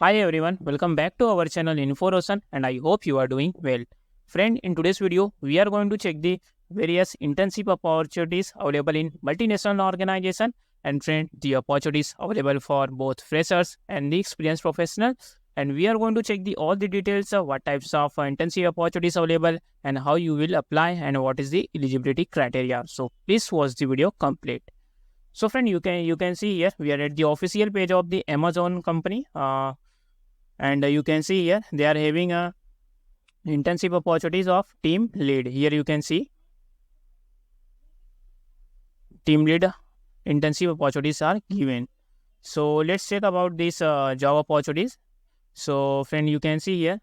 Hi everyone, welcome back to our channel InfoRosan and I hope you are doing well. Friend, in today's video, we are going to check the various internship opportunities available in multinational organization and friend, the opportunities available for both freshers and the experienced professionals. And we are going to check all the details of what types of internship opportunities available and how you will apply and what is the eligibility criteria. So please watch the video complete. So friend, you can see here we are at the official page of the Amazon company. And you can see here they are having a internship opportunities of team lead. Here you can see team lead internship opportunities are given. So let's check about these job opportunities. So friend, you can see here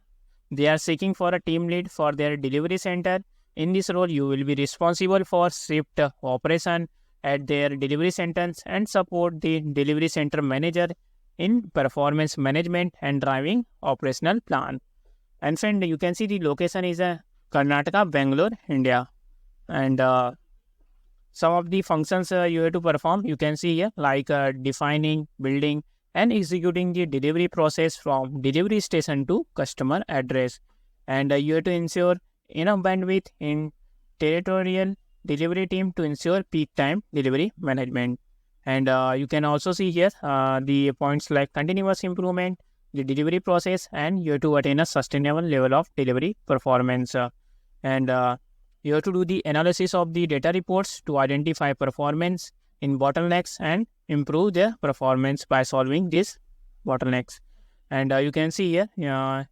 they are seeking for a team lead for their delivery center. In this role, you will be responsible for shift operation at their delivery centers and support the delivery center manager in performance management and driving operational plan. And friend, you can see the location is Karnataka, Bangalore, India. And some of the functions you have to perform, you can see here, like defining, building, and executing the delivery process from delivery station to customer address. And you have to ensure enough bandwidth in territorial delivery team to ensure peak time delivery management. And you can also see here the points like continuous improvement, the delivery process, and you have to attain a sustainable level of delivery performance. And you have to do the analysis of the data reports to identify performance in bottlenecks and improve their performance by solving these bottlenecks. And you can see here,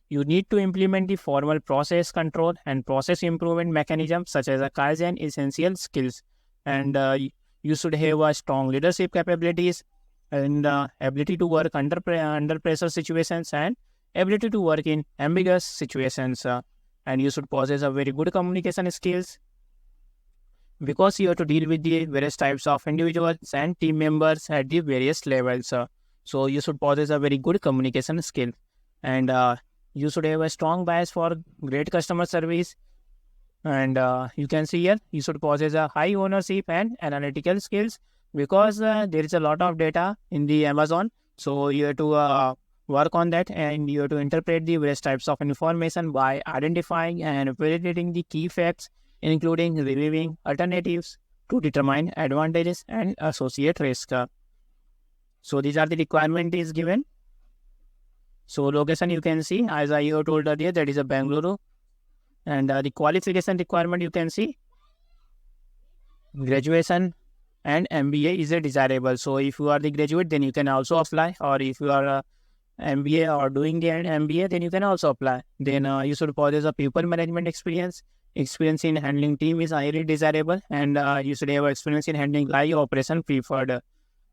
you need to implement the formal process control and process improvement mechanisms such as a Kaizen essential skills. And you should have a strong leadership capabilities and ability to work under pressure situations and ability to work in ambiguous situations. And you should possess a very good communication skills because you have to deal with the various types of individuals and team members at the various levels. So you should possess a very good communication skill, and you should have a strong bias for great customer service. And you can see here, you should possess a high ownership and analytical skills because there is a lot of data in the Amazon. So you have to work on that, and you have to interpret the various types of information by identifying and validating the key facts, including reviewing alternatives to determine advantages and associate risk. So these are the requirement is given. So location you can see, as I have told earlier, that is a Bangalore. And the qualification requirement you can see, graduation and MBA is a desirable. So if you are the graduate, then you can also apply, or if you are a MBA or doing the MBA, then you can also apply. Then you should possess a people management experience. Experience in handling team is highly desirable, and you should have experience in handling live operation preferred.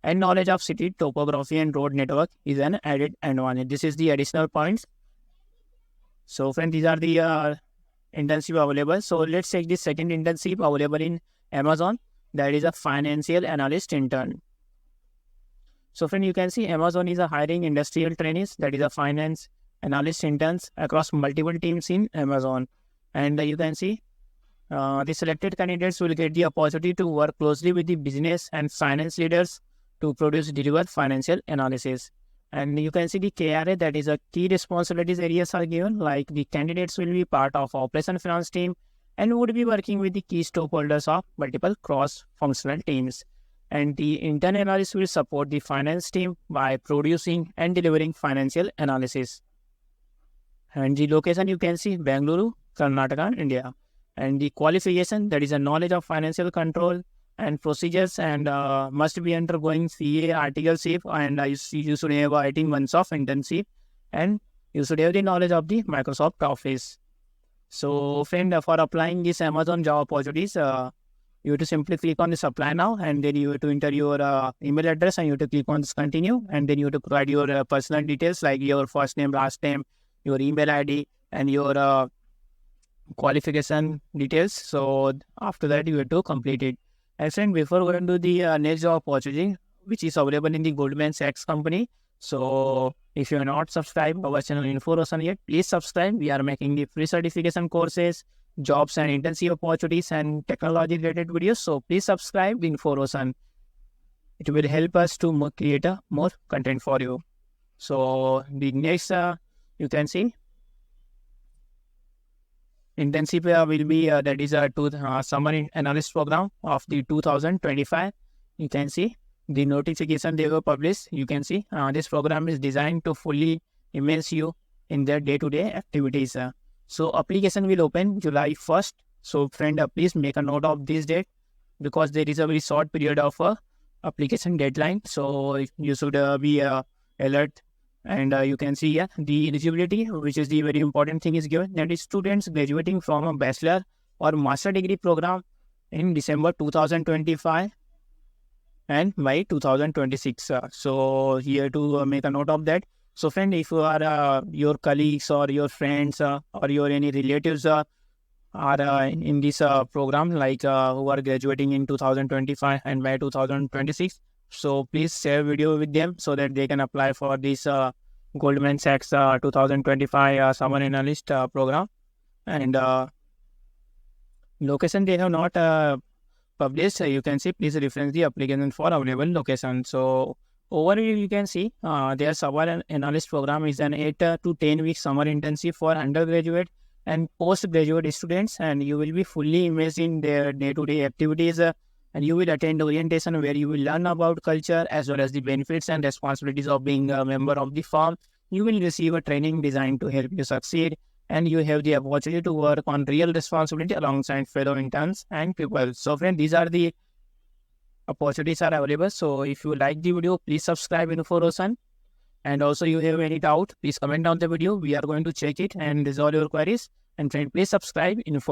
And knowledge of city topography and road network is an added advantage. This is the additional points. So friends, these are the internship available. So let's check the second internship available in Amazon. That is a financial analyst intern. So friend, you can see Amazon is a hiring industrial trainees, that is a finance analyst interns across multiple teams in Amazon. And you can see the selected candidates will get the opportunity to work closely with the business and finance leaders to deliver financial analysis. And you can see the KRA, that is a key responsibilities areas are given, like the candidates will be part of operation finance team and would be working with the key stakeholders of multiple cross-functional teams. And the intern analyst will support the finance team by producing and delivering financial analysis. And the location you can see, Bangalore, Karnataka, India. And the qualification, that is a knowledge of financial control and procedures, and must be undergoing CA articleship, and you should have 18 months of internship, and you should have the knowledge of the Microsoft Office. So friend, for applying this Amazon job opportunities, you have to simply click on this apply now, and then you have to enter your email address, and you have to click on this continue, and then you have to provide your personal details like your first name, last name, your email ID, and your qualification details. So after that, you have to complete it. And friend, before going to the next job opportunity, which is available in the Goldman Sachs company. So if you are not subscribed to our channel InfoRosan yet, please subscribe. We are making the free certification courses, jobs and internship opportunities, and technology related videos. So please subscribe to InfoRosan. It will help us to create more content for you. So the next you can see internship will be that is a summer analyst program of the 2025. You can see the notification they were published. You can see this program is designed to fully immerse you in their day-to-day activities. So application will open July 1st. So friend, please make a note of this date because there is a very short period of application deadline. So you should be alert. And you can see here the eligibility, which is the very important thing, is given. That is students graduating from a bachelor or master degree program in December 2025 and by 2026. So here to make a note of that. So friend, if you are your colleagues or your friends or your any relatives are in this program, like who are graduating in 2025 and by 2026, so please share video with them so that they can apply for this Goldman Sachs 2025 summer analyst program. And location they have not published. You can see, please reference the application for available location. So overview, you can see their summer analyst program is an 8 to 10 week summer internship for undergraduate and postgraduate students, and you will be fully immersed in their day-to-day activities. And you will attend orientation where you will learn about culture as well as the benefits and responsibilities of being a member of the firm. You will receive a training designed to help you succeed, and you have the opportunity to work on real responsibility alongside fellow interns and people. So friends, these are the opportunities are available. So if you like the video, please subscribe InfoRosan. And also you have any doubt, please comment down the video. We are going to check it and resolve your queries. And friend, please subscribe InfoRosan.